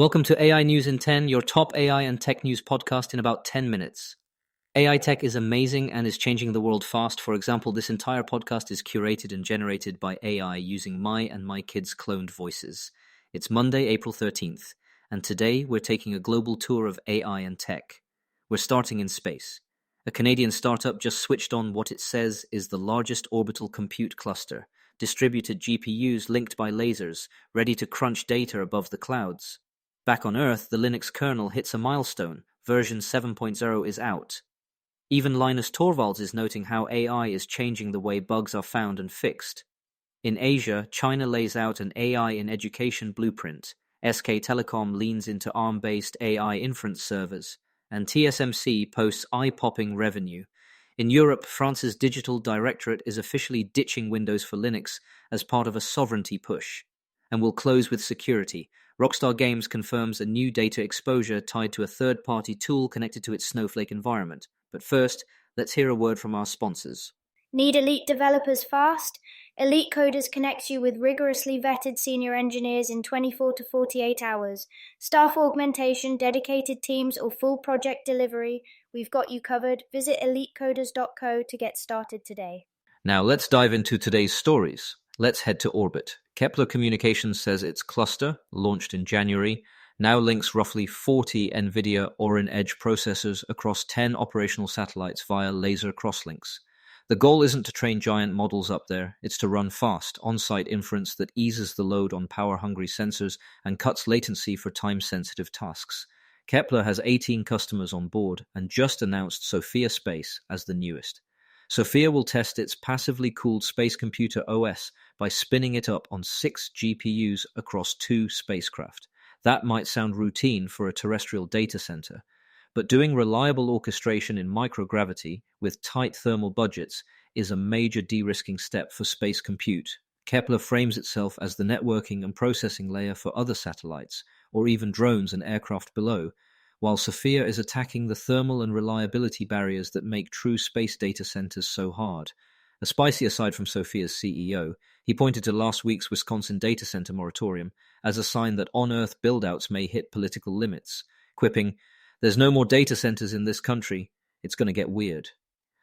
Welcome to AI News in 10, your top AI and tech news podcast in about 10 minutes. AI tech is amazing and is changing the world fast. For example, this entire podcast is curated and generated by AI using my and my kids' cloned voices. It's Monday, April 13th, and today we're taking a global tour of AI and tech. We're starting in space. A Canadian startup just switched on what it says is the largest orbital compute cluster, distributed GPUs linked by lasers, ready to crunch data above the clouds. Back on Earth, the Linux kernel hits a milestone. Version 7.0 is out. Even Linus Torvalds is noting how AI is changing the way bugs are found and fixed. In Asia, China lays out an AI in education blueprint. SK Telecom leans into ARM-based AI inference servers, and TSMC posts eye-popping revenue. In Europe, France's digital directorate is officially ditching Windows for Linux as part of a sovereignty push. And we'll close with security. Rockstar Games confirms a new data exposure tied to a third-party tool connected to its Snowflake environment. But first, let's hear a word from our sponsors. Need elite developers fast? Elite Coders connects you with rigorously vetted senior engineers in 24 to 48 hours. Staff augmentation, dedicated teams, or full project delivery, we've got you covered. Visit elitecoders.co to get started today. Now let's dive into today's stories. Let's head to orbit. Kepler Communications says its cluster, launched in January, now links roughly 40 NVIDIA Orin Edge processors across 10 operational satellites via laser crosslinks. The goal isn't to train giant models up there, it's to run fast, on-site inference that eases the load on power-hungry sensors and cuts latency for time-sensitive tasks. Kepler has 18 customers on board and just announced Sophia Space as the newest. Sophia will test its passively cooled space computer OS by spinning it up on 6 GPUs across 2 spacecraft. That might sound routine for a terrestrial data center, but doing reliable orchestration in microgravity with tight thermal budgets is a major de-risking step for space compute. Kepler frames itself as the networking and processing layer for other satellites, or even drones and aircraft below, while Sophia is attacking the thermal and reliability barriers that make true space data centers so hard. A spicy aside from Sophia's CEO, he pointed to last week's Wisconsin data center moratorium as a sign that on-Earth build-outs may hit political limits, quipping, "There's no more data centers in this country. It's going to get weird."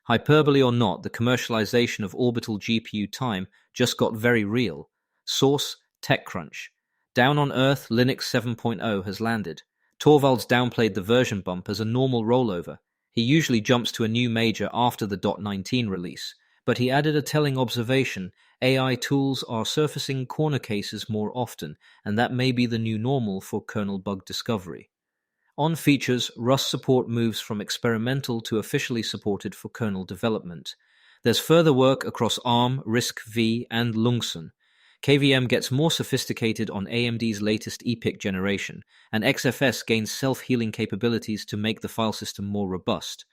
Hyperbole or not, the commercialization of orbital GPU time just got very real. Source, TechCrunch. Down on Earth, Linux 7.0 has landed. Torvalds downplayed the version bump as a normal rollover. He usually jumps to a new major after the .19 release, but he added a telling observation: AI tools are surfacing corner cases more often, and that may be the new normal for kernel bug discovery. On features, Rust support moves from experimental to officially supported for kernel development. There's further work across ARM, RISC-V, and Lunxen. KVM gets more sophisticated on AMD's latest EPYC generation, and XFS gains self-healing capabilities to make the file system more robust.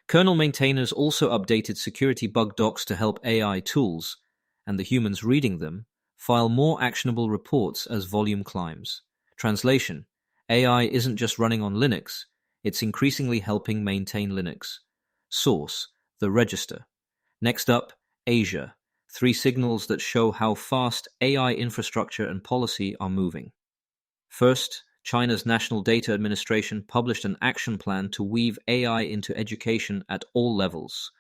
Kernel maintainers also updated security bug docs to help AI tools, and the humans reading them, file more actionable reports as volume climbs. Translation: AI isn't just running on Linux, it's increasingly helping maintain Linux. Source: The Register. Next up, Asia. 3 signals that show how fast AI infrastructure and policy are moving. First, China's National Data Administration published an action plan to weave AI into education at all levels,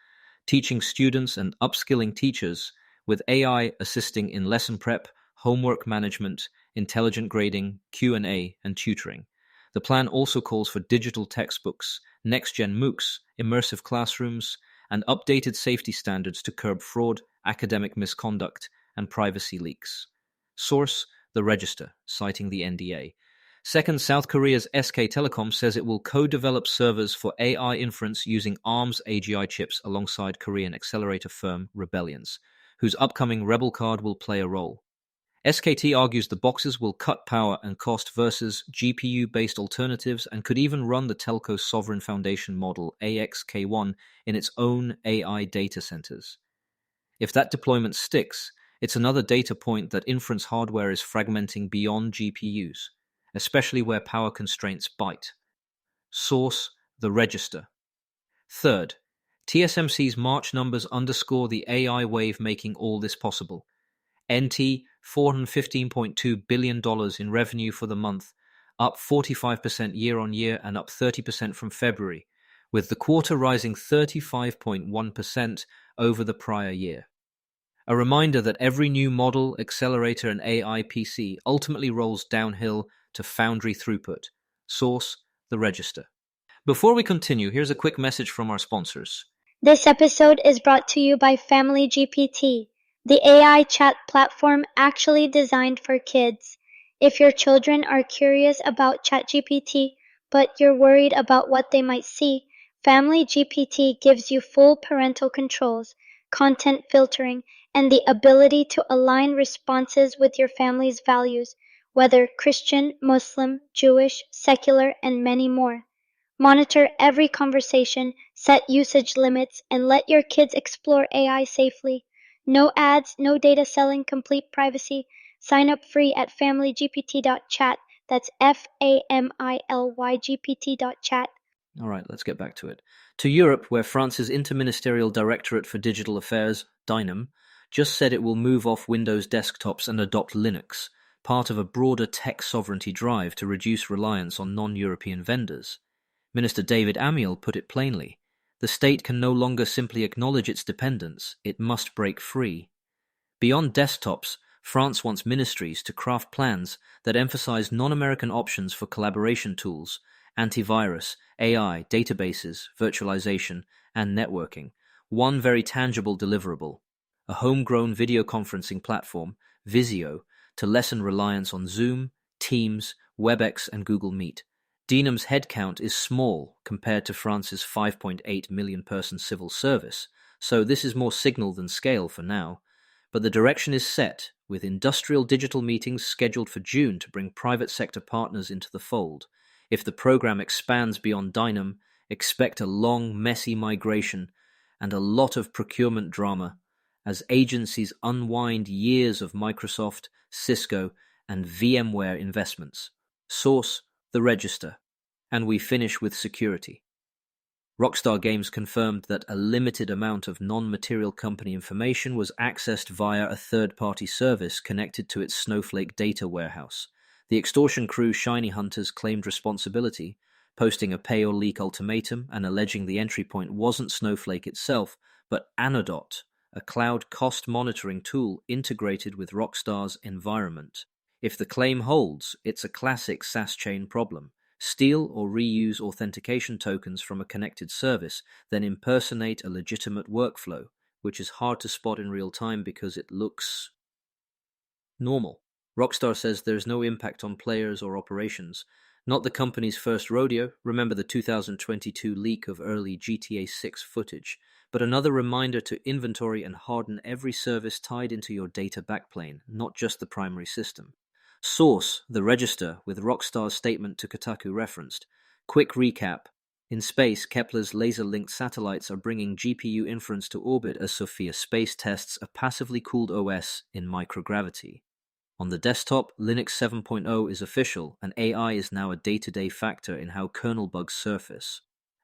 teaching students and upskilling teachers, with AI assisting in lesson prep, homework management, intelligent grading, Q&A, and tutoring. The plan also calls for digital textbooks, next-gen MOOCs, immersive classrooms, and updated safety standards to curb fraud, academic misconduct, and privacy leaks. Source: The Register, citing the NDA. Second, South Korea's SK Telecom says it will co-develop servers for AI inference using ARM's AGI chips alongside Korean accelerator firm Rebellions, whose upcoming Rebel card will play a role. SKT argues the boxes will cut power and cost versus GPU-based alternatives and could even run the telco sovereign foundation model AXK1 in its own AI data centers. If that deployment sticks, it's another data point that inference hardware is fragmenting beyond GPUs, especially where power constraints bite. Source: The Register. Third, TSMC's March numbers underscore the AI wave making all this possible. NT $415.2 billion in revenue for the month, up 45% year-on-year and up 30% from February, with the quarter rising 35.1% over the prior year. A reminder that every new model, accelerator, and AI PC ultimately rolls downhill to foundry throughput. Source: the register. Before we continue, here's a quick message from our sponsors. This episode is brought to you by Family GPT, the AI chat platform actually designed for kids. If your children are curious about ChatGPT, but you're worried about what they might see, Family GPT gives you full parental controls, content filtering, and the ability to align responses with your family's values, whether Christian, Muslim, Jewish, secular, and many more. Monitor every conversation, set usage limits, and let your kids explore AI safely. No ads, no data selling, complete privacy. Sign up free at familygpt.chat. That's FAMILYGPT.chat. All right, let's get back to it. To Europe, where France's Interministerial Directorate for Digital Affairs, DINAM, just said it will move off Windows desktops and adopt Linux, part of a broader tech sovereignty drive to reduce reliance on non-European vendors. Minister David Amiel put it plainly: the state can no longer simply acknowledge its dependence, it must break free. Beyond desktops, France wants ministries to craft plans that emphasize non-American options for collaboration tools, antivirus, AI, databases, virtualization, and networking. One very tangible deliverable: a homegrown video conferencing platform, Visio, to lessen reliance on Zoom, Teams, WebEx, and Google Meet. DINAM's headcount is small compared to France's 5.8 million person civil service, so this is more signal than scale for now. But the direction is set, with industrial digital meetings scheduled for June to bring private sector partners into the fold. If the program expands beyond DINAM, expect a long, messy migration and a lot of procurement drama as agencies unwind years of Microsoft, Cisco, and VMware investments. Source: the register. And we finish with security. Rockstar Games confirmed that a limited amount of non-material company information was accessed via a third-party service connected to its Snowflake data warehouse. The extortion crew Shiny Hunters claimed responsibility, posting a pay or leak ultimatum and alleging the entry point wasn't Snowflake itself, but Anodot, a cloud cost monitoring tool integrated with Rockstar's environment. If the claim holds, it's a classic SaaS chain problem. Steal or reuse authentication tokens from a connected service, then impersonate a legitimate workflow, which is hard to spot in real time because it looks normal. Rockstar says there's no impact on players or operations. Not the company's first rodeo, remember the 2022 leak of early GTA 6 footage, but another reminder to inventory and harden every service tied into your data backplane, not just the primary system. Source: the register, with Rockstar's statement to Kotaku referenced. Quick recap. In space, Kepler's laser-linked satellites are bringing GPU inference to orbit as Sophia Space tests a passively cooled OS in microgravity. On the desktop, Linux 7.0 is official, and AI is now a day-to-day factor in how kernel bugs surface.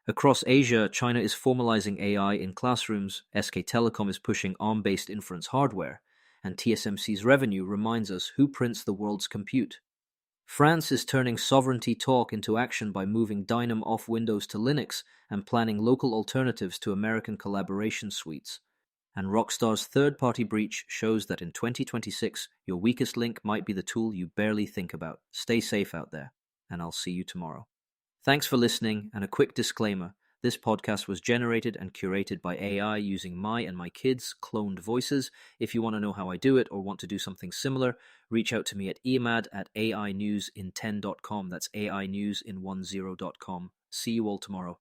Across Asia, China is formalizing AI in classrooms, SK Telecom is pushing ARM-based inference hardware, and TSMC's revenue reminds us who prints the world's compute. France is turning sovereignty talk into action by moving DINAM off Windows to Linux and planning local alternatives to American collaboration suites. And Rockstar's third-party breach shows that in 2026, your weakest link might be the tool you barely think about. Stay safe out there, and I'll see you tomorrow. Thanks for listening, and a quick disclaimer. This podcast was generated and curated by AI using my and my kids' cloned voices. If you want to know how I do it or want to do something similar, reach out to me at emad@ainewsin10.com. That's ainewsin10.com. See you all tomorrow.